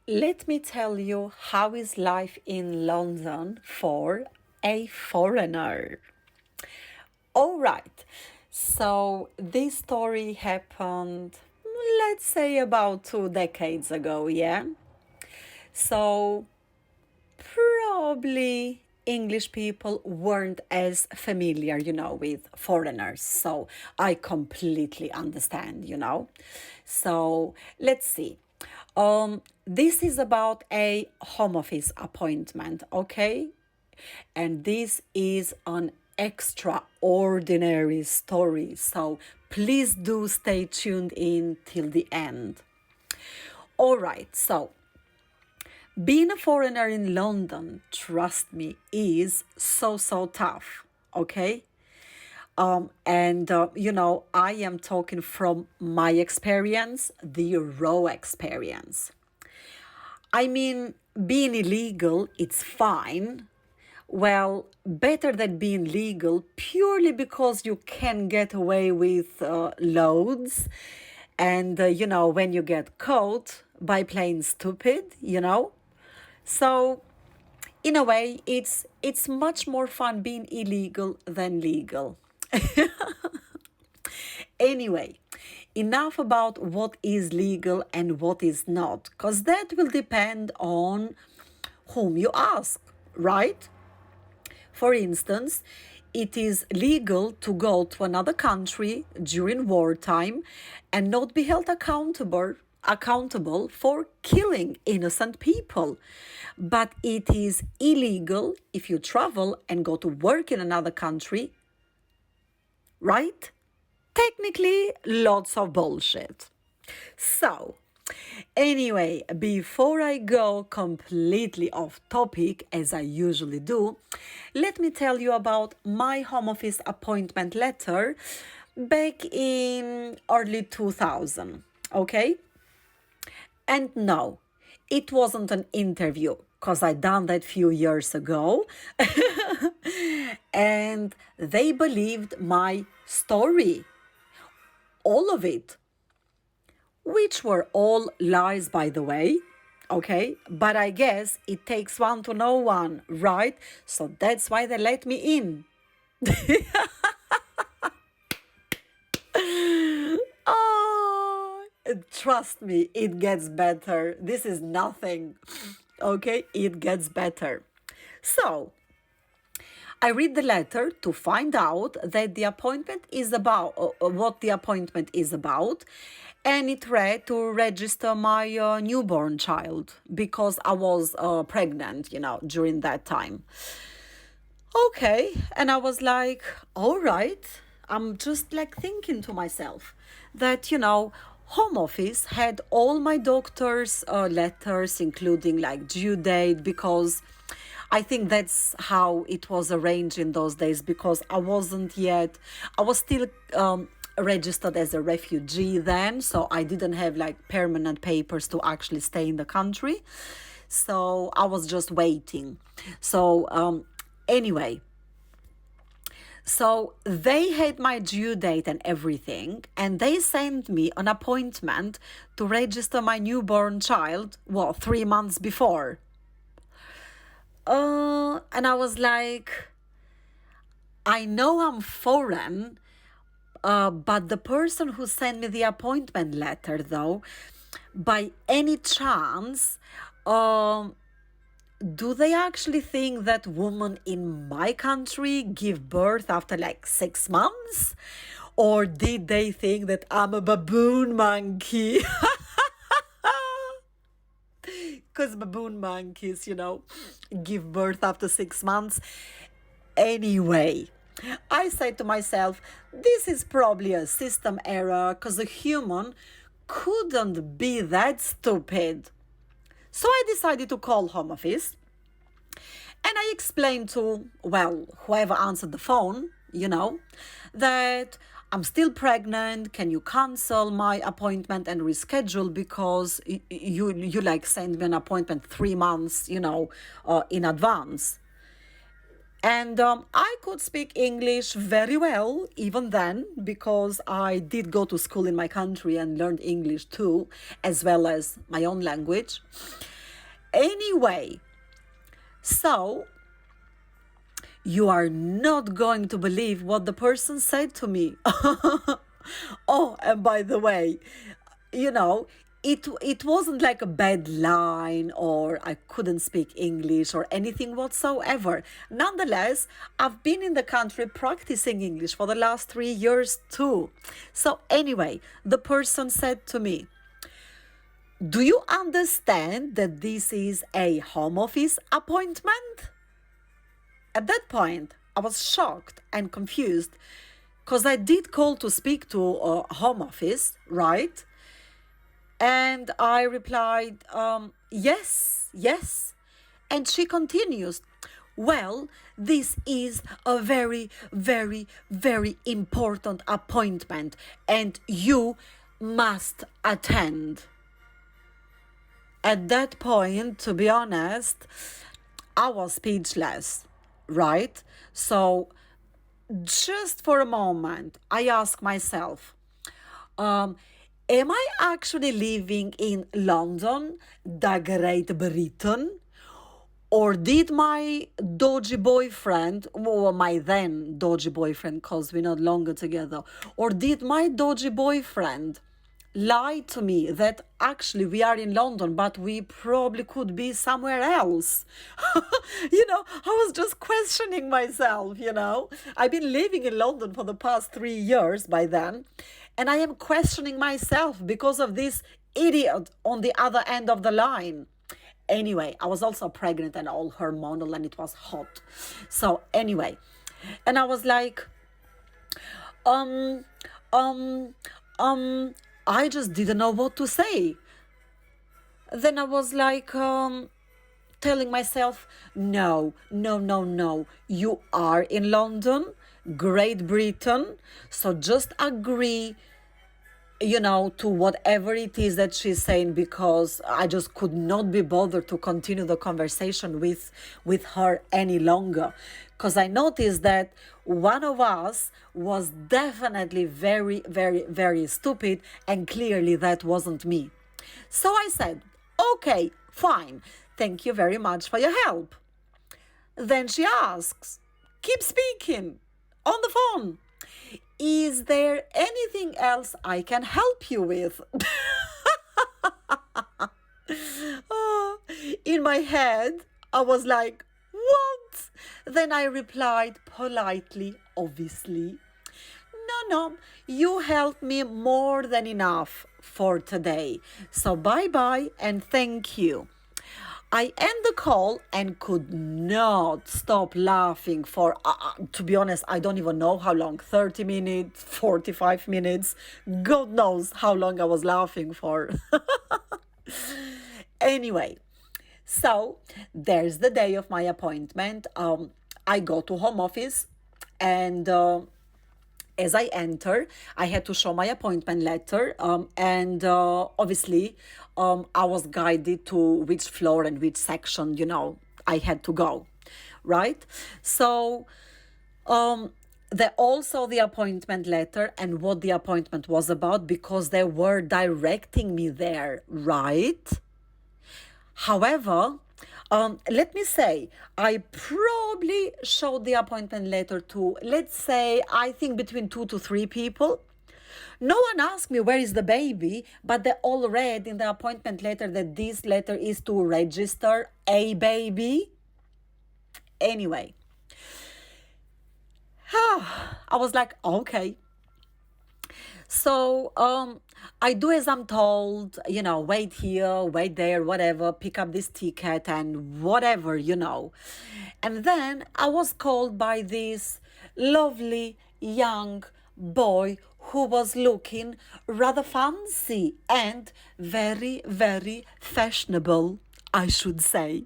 Let me tell you how is life in London for a foreigner. All right. So this story happened, let's say about 2 decades ago, yeah? So probably English people weren't as familiar, with foreigners. So I completely understand. So let's see. This is about a home office appointment, okay? And this is an extraordinary story. So please do stay tuned in till the end. All right, so being a foreigner in London, trust me, is so tough. Okay. I am talking from my experience, the raw experience. I mean, being illegal, it's fine. Well, better than being legal purely because you can get away with loads. And, when you get caught by playing stupid. So, in a way, it's much more fun being illegal than legal. Anyway, enough about what is legal and what is not, because that will depend on whom you ask, right? For instance, it is legal to go to another country during wartime and not be held accountable for killing innocent people. But it is illegal if you travel and go to work in another country, right? Technically, lots of bullshit. So, anyway, before I go completely off topic, as I usually do, let me tell you about my home office appointment letter back in early 2000, okay? And no, it wasn't an interview because I done that few years ago. And they believed my story, all of it, which were all lies, by the way. Okay, but I guess it takes one to know one, right? So that's why they let me in. Oh, trust me, it gets better. This is nothing. Okay, it gets better. So, I read the letter to find out that the appointment is about what the appointment is about, and it read to register my newborn child because I was pregnant, during that time. Okay, and I was like, all right. I'm just like thinking to myself that, home office had all my doctor's letters, including like due date, because I think that's how it was arranged in those days, because I was still registered as a refugee then, so I didn't have like permanent papers to actually stay in the country. So I was just waiting. So, anyway, so they had my due date and everything, and they sent me an appointment to register my newborn child, 3 months before. And I was like, I know I'm foreign, but the person who sent me the appointment letter, though, by any chance, do they actually think that women in my country give birth after like 6 months? Or did they think that I'm a baboon monkey? Because baboon monkeys, give birth after 6 months. Anyway, I said to myself, this is probably a system error because a human couldn't be that stupid. So I decided to call home office and I explained to, whoever answered the phone, that I'm still pregnant. Can you cancel my appointment and reschedule because you like send me an appointment 3 months, in advance. And I could speak English very well even then because I did go to school in my country and learned English too, as well as my own language. Anyway, so you are not going to believe what the person said to me. Oh, and by the way, you know, it wasn't like a bad line or I couldn't speak English or anything whatsoever. Nonetheless, I've been in the country practicing English for the last 3 years too. So anyway, the person said to me, "Do you understand that this is a home office appointment?" At that point, I was shocked and confused because I did call to speak to a home office, right? And I replied, yes, yes. And she continues, "Well, this is a very, very, very important appointment and you must attend." At that point, to be honest, I was speechless, right? So just for a moment, I asked myself, am I actually living in London, the Great Britain? Or did my dodgy boyfriend, or my then dodgy boyfriend, because we're not longer together, or did my dodgy boyfriend lie to me that actually we are in London, but we probably could be somewhere else? I was just questioning myself, I've been living in London for the past 3 years by then, and I am questioning myself because of this idiot on the other end of the line. Anyway, I was also pregnant and all hormonal and it was hot. So anyway, and I was like, um, um, I just didn't know what to say. Then I was like, telling myself, no, no, no, no. You are in London, Great Britain. So just agree, to whatever it is that she's saying, because I just could not be bothered to continue the conversation with her any longer. Because I noticed that one of us was definitely very, very, very stupid, and clearly that wasn't me. So I said, "Okay, fine. Thank you very much for your help." Then she asks, "Keep speaking on the phone. Is there anything else I can help you with?" Oh, in my head, I was like, "What?" Then I replied politely, obviously, "No, you helped me more than enough for today. So bye-bye and thank you." I end the call and could not stop laughing for, to be honest, I don't even know how long, 30 minutes, 45 minutes. God knows how long I was laughing for. Anyway, so there's the day of my appointment. I go to home office and as I enter, I had to show my appointment letter, and obviously, I was guided to which floor and which section, I had to go, right? So, the appointment letter and what the appointment was about, because they were directing me there, right? However, let me say, I probably showed the appointment letter to, let's say, I think between 2 to 3 people. No one asked me where is the baby, but they all read in the appointment letter that this letter is to register a baby. Anyway, I was like, okay. So I do as I'm told, wait here, wait there, whatever, pick up this ticket and whatever, And then I was called by this lovely young boy who was looking rather fancy and very, very fashionable, I should say.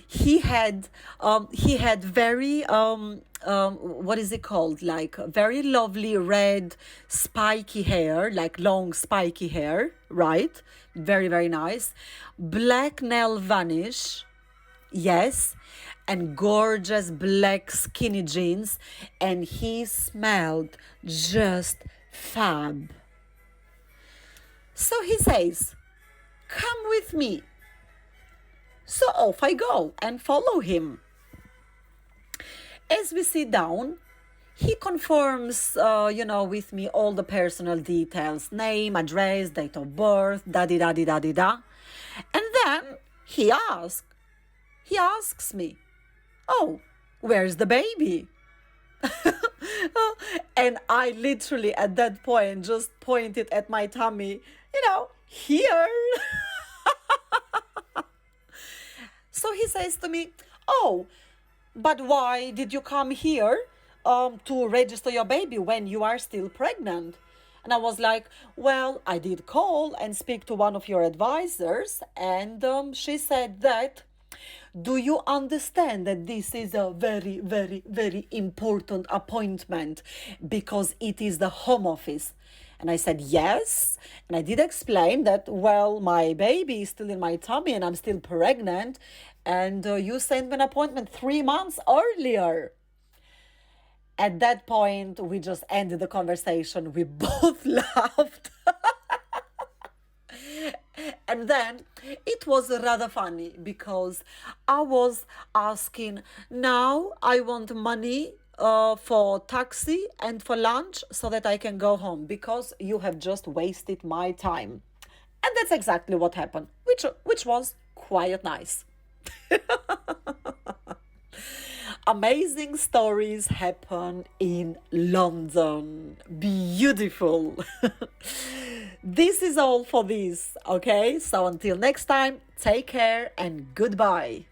He had very what is it called, like very lovely red spiky hair, like long spiky hair, right? Very, very nice. Black nail varnish, yes, and gorgeous black skinny jeans, and he smelled just fab. So he says, "Come with me." So off I go and follow him. As we sit down, he confirms, with me all the personal details: name, address, date of birth, da di da di da di da. And then he asks me, "Oh, where's the baby?" And I literally at that point just pointed at my tummy, here. So he says to me, "Oh, but why did you come here to register your baby when you are still pregnant?" And I was like, "Well, I did call and speak to one of your advisors, and she said that, do you understand that this is a very, very, very important appointment because it is the home office?" And I said, "Yes." And I did explain that, well, my baby is still in my tummy and I'm still pregnant. And you sent me an appointment 3 months earlier. At that point, we just ended the conversation. We both laughed. And then it was rather funny because I was asking, "Now I want money for taxi and for lunch so that I can go home because you have just wasted my time." And that's exactly what happened, which was quite nice. Amazing stories happen in London. Beautiful. This is all for this, okay? So until next time, take care and goodbye.